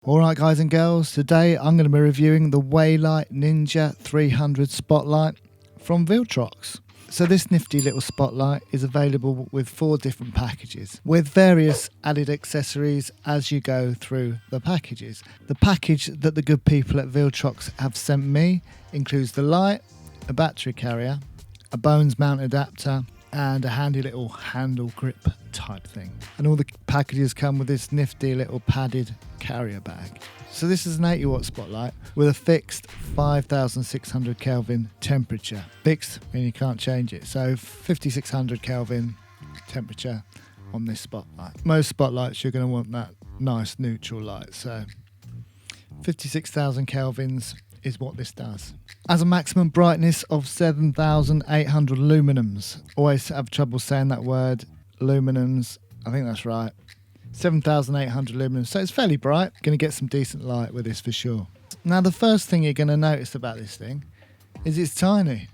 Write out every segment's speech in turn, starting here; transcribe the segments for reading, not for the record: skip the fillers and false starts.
Alright guys and girls, today I'm going to be reviewing the Weeylite Ninja 300 Spotlight from Viltrox. So this nifty little spotlight is available with 4 different packages with various added accessories as you go through the packages. The package that the good people at Viltrox have sent me includes the light, a battery carrier, a bones mount adapter and a handy little handle grip type thing. And all the packages come with this nifty little padded carrier bag. So this is an 80 watt spotlight with a fixed 5600 Kelvin temperature. Fixed meaning you can't change it. So 5600 Kelvin temperature on this spotlight. Most spotlights you're going to want that nice neutral light. So 56,000 kelvins is what this does. Has a maximum brightness of 7,800 luminums. Always have trouble saying that word, luminums. I think that's right. 7,800 luminums. So it's fairly bright. Going to get some decent light with this for sure. Now the first thing you're going to notice about this thing is it's tiny.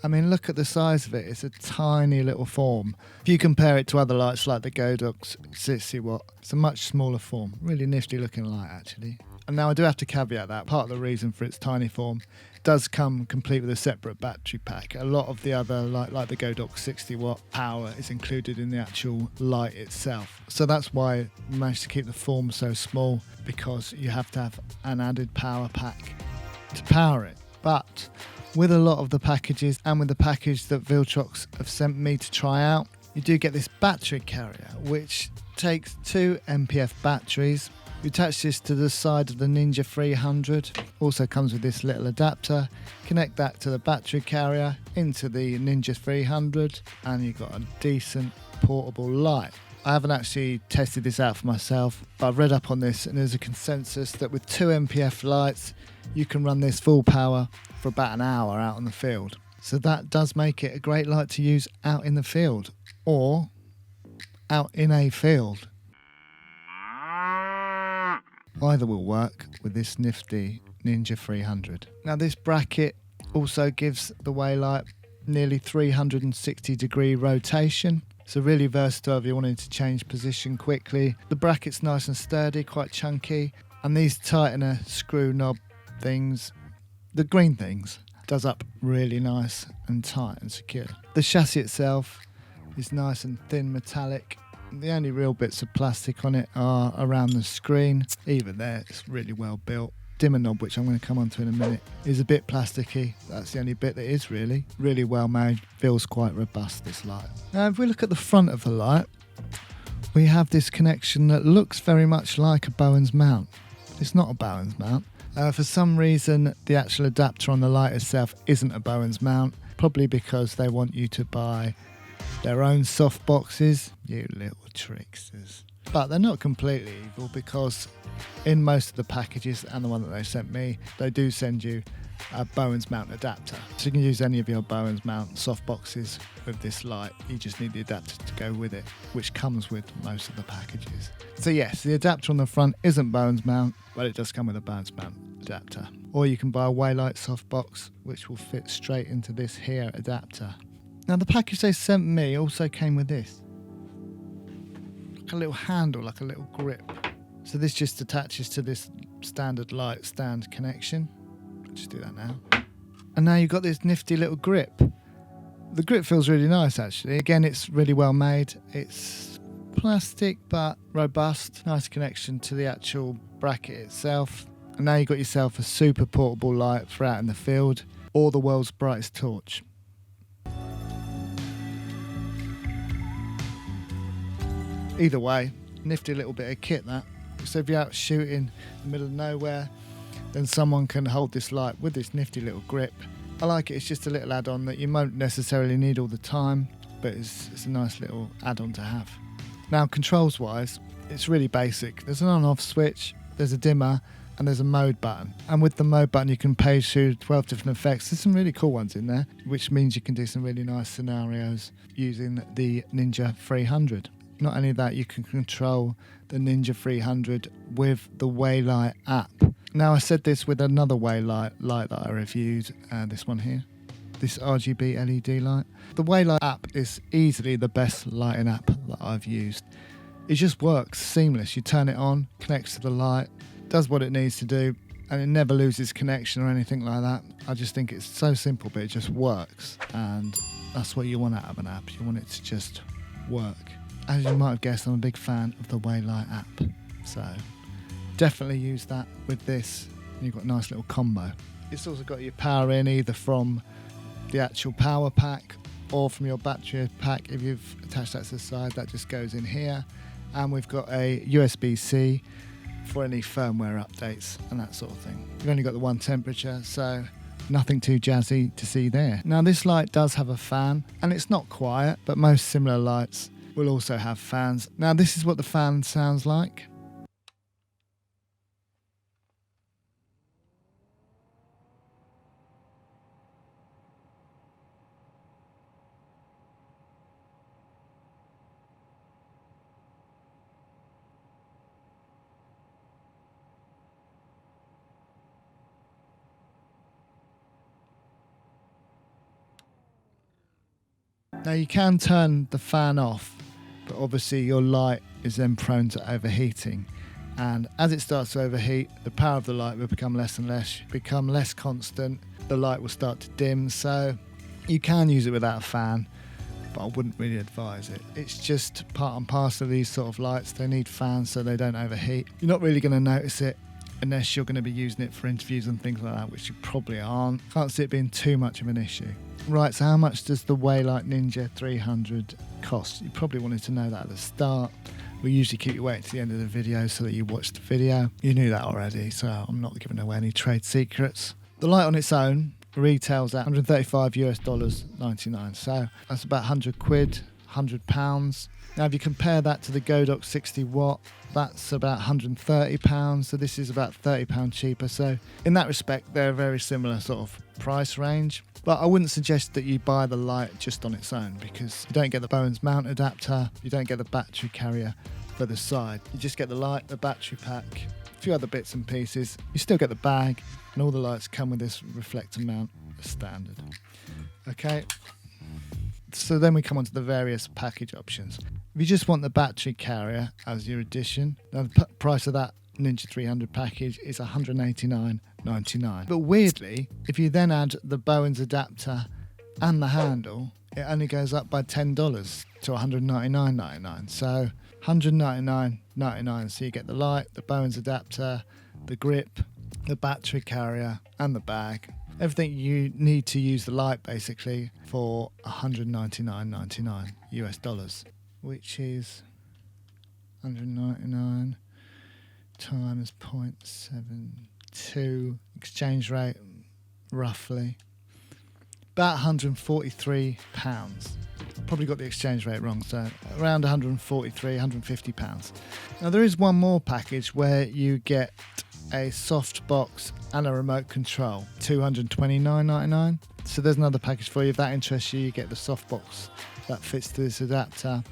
I mean, look at the size of it. It's a tiny little form. If you compare it to other lights like the Godox 60W, it's a much smaller form. Really nifty looking light actually. And now I do have to caveat that part of the reason for its tiny form does come complete with a separate battery pack. A lot of the other, like the Godox 60W power is included in the actual light itself. So that's why we managed to keep the form so small, because you have to have an added power pack to power it. But with a lot of the packages and with the package that Viltrox have sent me to try out, you do get this battery carrier which takes 2 MPF batteries. You attach this to the side of the Ninja 300, also comes with this little adapter, connect that to the battery carrier into the Ninja 300 and you've got a decent portable light. I haven't actually tested this out for myself, but I've read up on this and there's a consensus that with 2 MPF lights you can run this full power for about an hour out in the field. So that does make it a great light to use out in the field or out in a field. Either will work with this nifty Ninja 300. Now this bracket also gives the Weeylite nearly 360 degree rotation. So really versatile if you wanted to change position quickly. The bracket's nice and sturdy, quite chunky. And these tightener screw knob things, the green things, does up really nice and tight and secure. The chassis itself is nice and thin metallic. The only real bits of plastic on it are around the screen. Even there, it's really well built. Dimmer knob, which I'm going to come on to in a minute, is a bit plasticky. That's the only bit that is really well made. Feels quite robust, this light. Now, if we look at the front of the light, we have this connection that looks very much like a Bowens mount. It's not a Bowens mount. For some reason, the actual adapter on the light itself isn't a Bowens mount, probably because they want you to buy their own soft boxes, you little tricksters. But they're not completely evil, because in most of the packages and the one that they sent me, they do send you a Bowens mount adapter. So you can use any of your Bowens mount soft boxes with this light. You just need the adapter to go with it, which comes with most of the packages. So yes, the adapter on the front isn't Bowens mount, but it does come with a Bowens mount adapter. Or you can buy a Weeylite soft box, which will fit straight into this here adapter. Now the package they sent me also came with this. Like a little handle, like a little grip. So this just attaches to this standard light stand connection. Just do that now. And now you've got this nifty little grip. The grip feels really nice actually. Again, it's really well made. It's plastic but robust. Nice connection to the actual bracket itself. And now you've got yourself a super portable light for out in the field or the world's brightest torch. Either way, nifty little bit of kit that. So if you're out shooting in the middle of nowhere, then someone can hold this light with this nifty little grip. I like it, it's just a little add-on that you won't necessarily need all the time, but it's a nice little add-on to have. Now controls wise, it's really basic. There's an on-off switch, there's a dimmer, and there's a mode button. And with the mode button you can page through 12 different effects. There's some really cool ones in there, which means you can do some really nice scenarios using the Ninja 300. Not only that, you can control the Ninja 300 with the Weeylite app. Now I said this with another Weeylite light that I reviewed, this one here, this RGB LED light. The Weeylite app is easily the best lighting app that I've used. It just works seamless. You turn it on, connects to the light, does what it needs to do, and it never loses connection or anything like that. I just think it's so simple, but it just works, and that's what you want out of an app. You want it to just work. As you might have guessed, I'm a big fan of the Weeylite app, so definitely use that with this. You've got a nice little combo. It's also got your power in either from the actual power pack or from your battery pack. If you've attached that to the side, that just goes in here. And we've got a USB-C for any firmware updates and that sort of thing. You've only got the one temperature, so nothing too jazzy to see there. Now this light does have a fan, and it's not quiet, but most similar lights will also have fans. Now this is what the fan sounds like. Now you can turn the fan off, but obviously your light is then prone to overheating, and as it starts to overheat, the power of the light will become less and less constant. The light will start to dim, so you can use it without a fan, but I wouldn't really advise it. It's just part and parcel of these sort of lights. They need fans so they don't overheat. You're not really going to notice it unless you're going to be using it for interviews and things like that, which you probably aren't. Can't see it being too much of an issue. Right, so how much does the Weeylite Ninja 300 cost? You probably wanted to know that at the start. We usually keep you waiting to the end of the video so that you watch the video. You knew that already, so I'm not giving away any trade secrets. The light on its own retails at $135.99, so that's about 100 quid, £100. Now if you compare that to the Godox 60 watt, that's about £130, so this is about £30 cheaper. So in that respect, they're a very similar sort of price range. But I wouldn't suggest that you buy the light just on its own, because you don't get the Bowens mount adapter, you don't get the battery carrier for the side. You just get the light, the battery pack, a few other bits and pieces. You still get the bag, and all the lights come with this reflector mount as standard. Okay, so then we come on to the various package options. If you just want the battery carrier as your addition, now the price of that Ninja 300 package is $189.99. But weirdly, if you then add the Bowens adapter and the handle, it only goes up by $10 to $199.99. So $199.99. So you get the light, the Bowens adapter, the grip, the battery carrier, and the bag. Everything you need to use the light basically for $199.99 US dollars, which is 199 times 0.72 exchange rate, roughly about £143. Probably got the exchange rate wrong, so around £150. Now there is one more package where you get a soft box and a remote control, $229.99. So there's another package for you. If that interests you, you get the soft box that fits to this adapter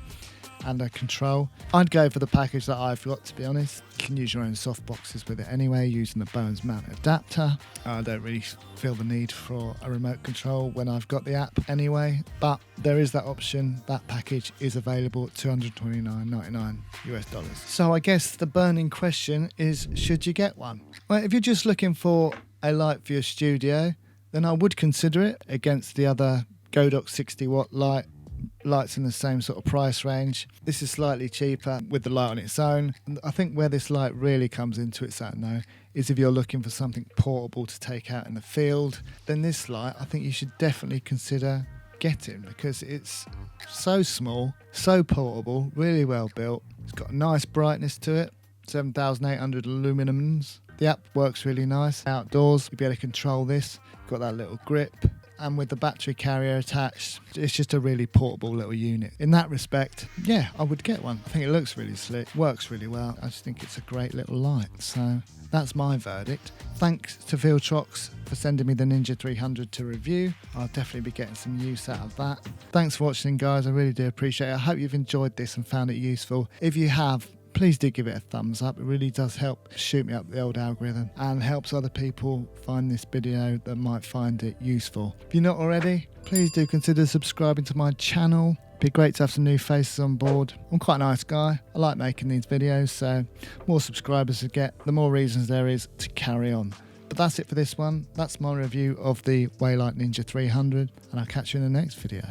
and a control. I'd go for the package that I've got, to be honest. You can use your own soft boxes with it anyway, using the Bowens mount adapter. I don't really feel the need for a remote control when I've got the app anyway, but there is that option. That package is available at $229.99 US dollars. So I guess the burning question is, should you get one? Well, if you're just looking for a light for your studio, then I would consider it against the other Godox 60 watt lights in the same sort of price range. This is slightly cheaper with the light on its own. I think where this light really comes into its own though is if you're looking for something portable to take out in the field, then this light I think you should definitely consider getting, because it's so small, so portable, really well built. It's got a nice brightness to it, 7,800 lumens. The app works really nice. Outdoors, you'll be able to control this. Got that little grip. And with the battery carrier attached, it's just a really portable little unit. In that respect, yeah, I would get one. I think it looks really slick, works really well. I just think it's a great little light. So that's my verdict. Thanks to Viltrox for sending me the Ninja 300 to review. I'll definitely be getting some use out of that. Thanks for watching, guys. I really do appreciate it. I hope you've enjoyed this and found it useful. If you have, please do give it a thumbs up. It really does help shoot me up the old algorithm and helps other people find this video that might find it useful. If you're not already, please do consider subscribing to my channel. Be great to have some new faces on board. I'm quite a nice guy. I like making these videos, so more subscribers I get, the more reasons there is to carry on. But that's it for this one. That's my review of the Weeylite Ninja 300, and I'll catch you in the next video.